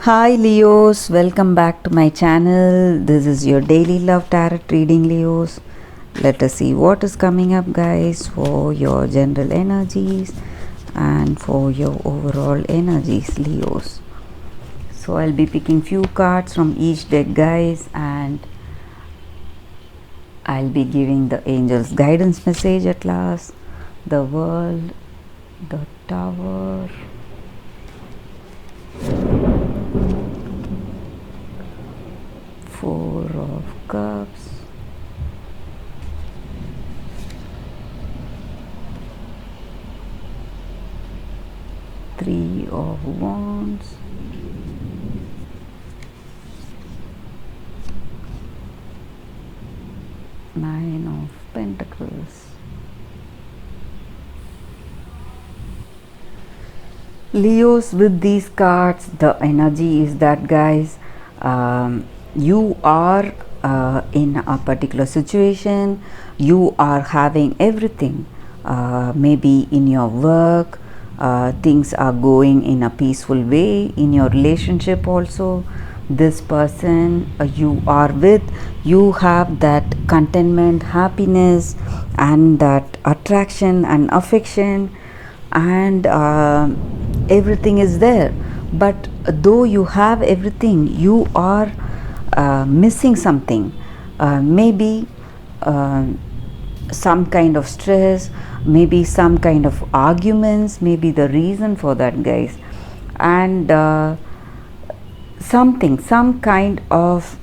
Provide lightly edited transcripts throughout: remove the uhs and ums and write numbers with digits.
Hi Leos, welcome back to my channel. This is your daily love tarot reading, Leos. Let us see what is coming up, guys, for your general energies and for your overall energies, Leos. So I'll be picking few cards from each deck, guys, and I'll be giving the angels guidance message at last. The world, the tower, Four of Cups, Three of Wands, Nine of Pentacles. Leos, with these cards, the energy is that, guys, you are in a particular situation, you are having everything. Maybe in your work, things are going in a peaceful way. In your relationship also, this person you are with, you have that contentment, happiness, and that attraction and affection, and everything is there. But though you have everything, you are missing something. Maybe some kind of stress, maybe some kind of arguments, maybe the reason for that, guys. And some kind of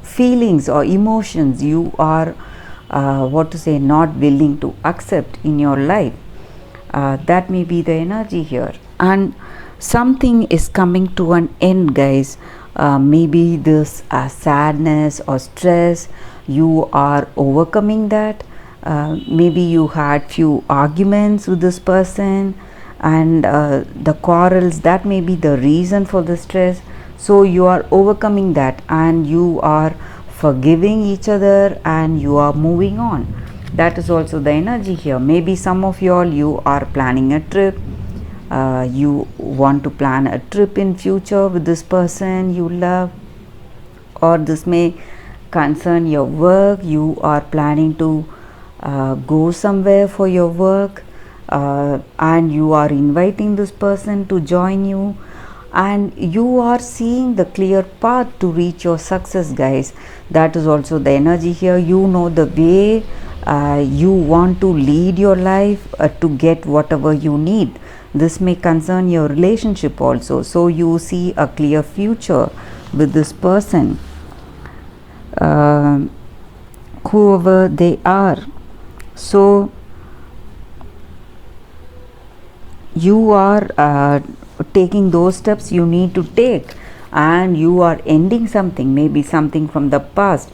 feelings or emotions you are not willing to accept in your life. That may be the energy here, and something is coming to an end, guys. Maybe this sadness or stress, you are overcoming that. Maybe you had few arguments with this person, and the quarrels, that may be the reason for the stress. So you are overcoming that, and you are forgiving each other, and you are moving on. That is also the energy here. Maybe some of y'all, you are planning a trip. You want to plan a trip in future with this person you love, or this may concern your work. You are planning to go somewhere for your work, and you are inviting this person to join you, and you are seeing the clear path to reach your success, guys. That is also the energy here. You know the way you want to lead your life to get whatever you need. This may concern your relationship also. So you see a clear future with this person, whoever they are. So you are taking those steps you need to take, and you are ending something, maybe something from the past,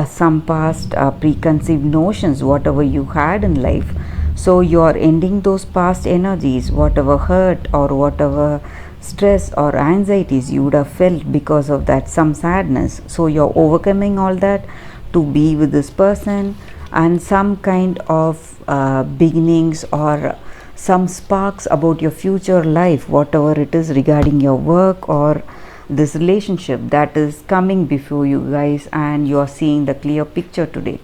some past preconceived notions, whatever you had in life. So you are ending those past energies, whatever hurt or whatever stress or anxieties you would have felt because of that, some sadness. So you're overcoming all that to be with this person, and some kind of beginnings or some sparks about your future life, whatever it is regarding your work or this relationship, that is coming before you, guys, and you are seeing the clear picture today.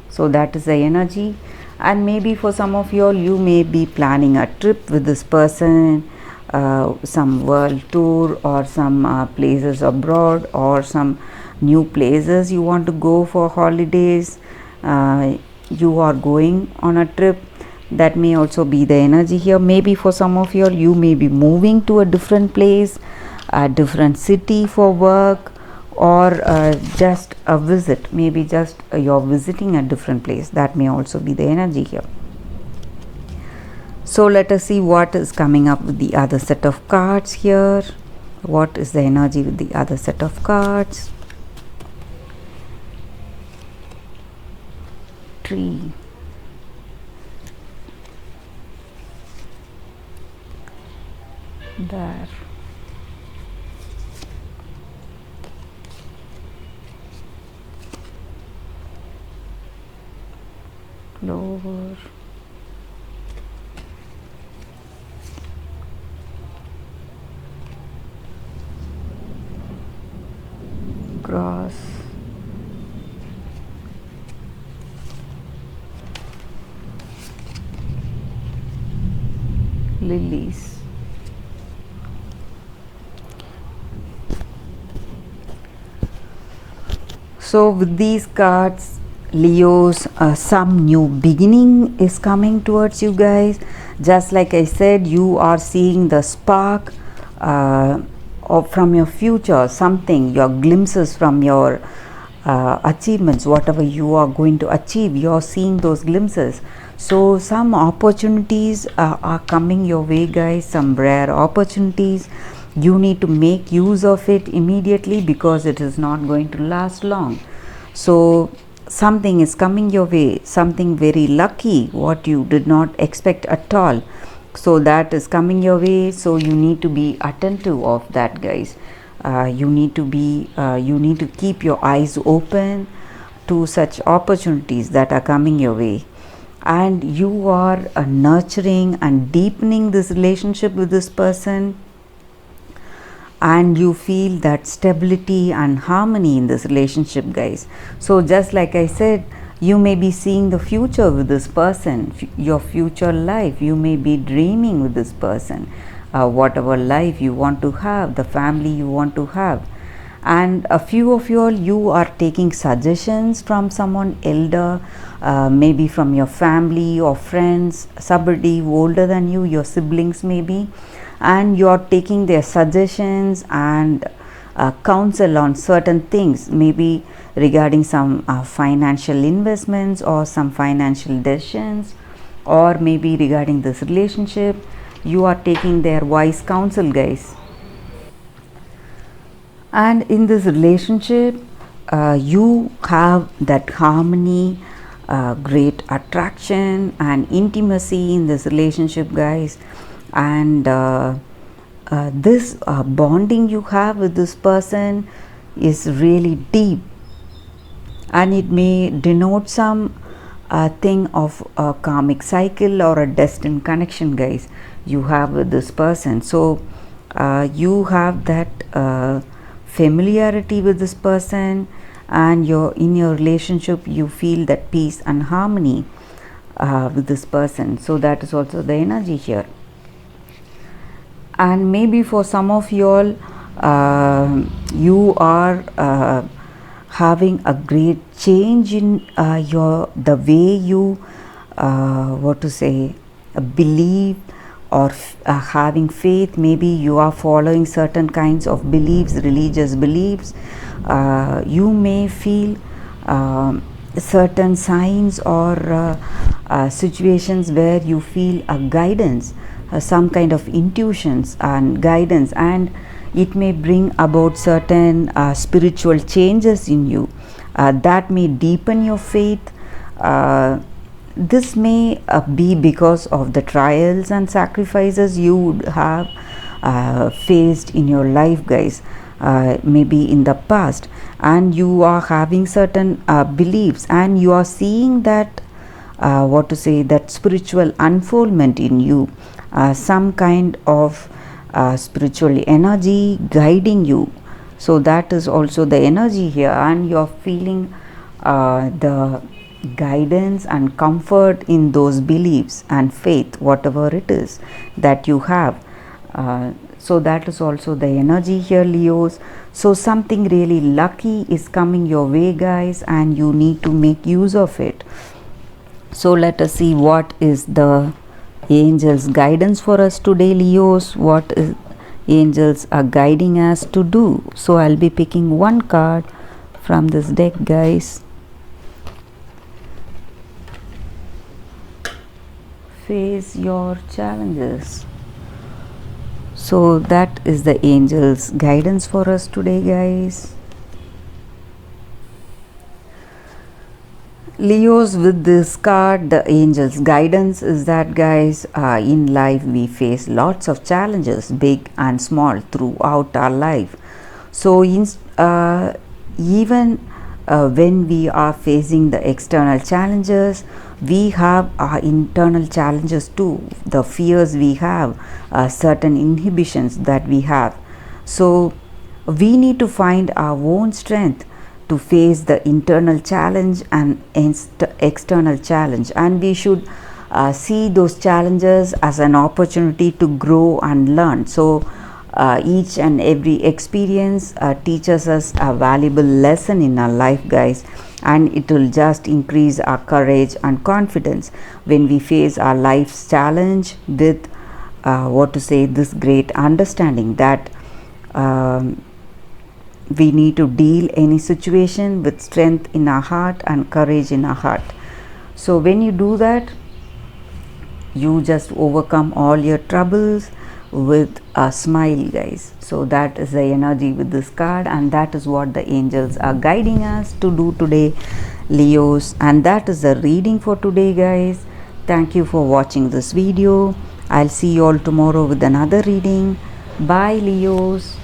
So that is the energy. And maybe for some of you all, you may be planning a trip with this person, some world tour, or some places abroad, or some new places you want to go for holidays. You are going on a trip. That may also be the energy here. Maybe for some of you all, you may be moving to a different place, a different city for work, or just a visit. Maybe just you're visiting a different place. That may also be the energy here. So let us see what is coming up with the other set of cards here. What is the energy with the other set of cards? Tree, there, clover, flowers, lilies. So with these cards, Leos, some new beginning is coming towards you guys. Just like I said, you are seeing the spark from your future, something, your glimpses from your achievements, whatever you are going to achieve, you are seeing those glimpses. So some opportunities are coming your way, guys, some rare opportunities. You need to make use of it immediately because it is not going to last long. So something is coming your way, something very lucky, what you did not expect at all. So that is coming your way, so you need to be attentive of that, guys. You need to keep your eyes open to such opportunities that are coming your way. And you are nurturing and deepening this relationship with this person, and you feel that stability and harmony in this relationship, guys. So just like I said, you may be seeing the future with this person, your future life. You may be dreaming with this person, whatever life you want to have, the family you want to have. And a few of you are taking suggestions from someone elder, maybe from your family or friends, somebody older than you, your siblings maybe, and you are taking their suggestions and counsel on certain things, maybe regarding some financial investments or some financial decisions, or maybe regarding this relationship. You are taking their wise counsel, guys. And in this relationship, you have that harmony, great attraction and intimacy in this relationship, guys. And this bonding you have with this person is really deep, and it may denote some thing of a karmic cycle or a destined connection, guys, you have with this person. So you have that familiarity with this person, and in your relationship you feel that peace and harmony with this person. So that is also the energy here. And maybe for some of you all, you are having a great change in the way you believe or having faith. Maybe you are following certain kinds of beliefs, religious beliefs. You may feel certain signs or situations where you feel a guidance, some kind of intuitions and guidance, and it may bring about certain spiritual changes in you that may deepen your faith. This may be because of the trials and sacrifices you would have faced in your life, guys, maybe in the past, and you are having certain beliefs, and you are seeing that that spiritual unfoldment in you, some kind of spiritual energy guiding you. So that is also the energy here, and you are feeling the guidance and comfort in those beliefs and faith, whatever it is that you have. So that is also the energy here, Leos. So something really lucky is coming your way, guys, and you need to make use of it. So let us see what is the angels guidance for us today, Leos. What is angels are guiding us to do? So I'll be picking one card from this deck, guys. Face your challenges. So that is the angels guidance for us today, guys. Leos, with this card, the angels guidance is that, guys, in life we face lots of challenges, big and small, throughout our life. So even when we are facing the external challenges, we have our internal challenges too, the fears we have, certain inhibitions that we have. So we need to find our own strength to face the internal challenge and external challenge, and we should see those challenges as an opportunity to grow and learn. So each and every experience teaches us a valuable lesson in our life, guys, and it will just increase our courage and confidence when we face our life's challenge with this great understanding that we need to deal any situation with strength in our heart and courage in our heart. So when you do that, you just overcome all your troubles with a smile, guys. So that is the energy with this card, and that is what the angels are guiding us to do today, Leos. And that is the reading for today, guys. Thank you for watching this video. I'll see you all tomorrow with another reading. Bye, Leos.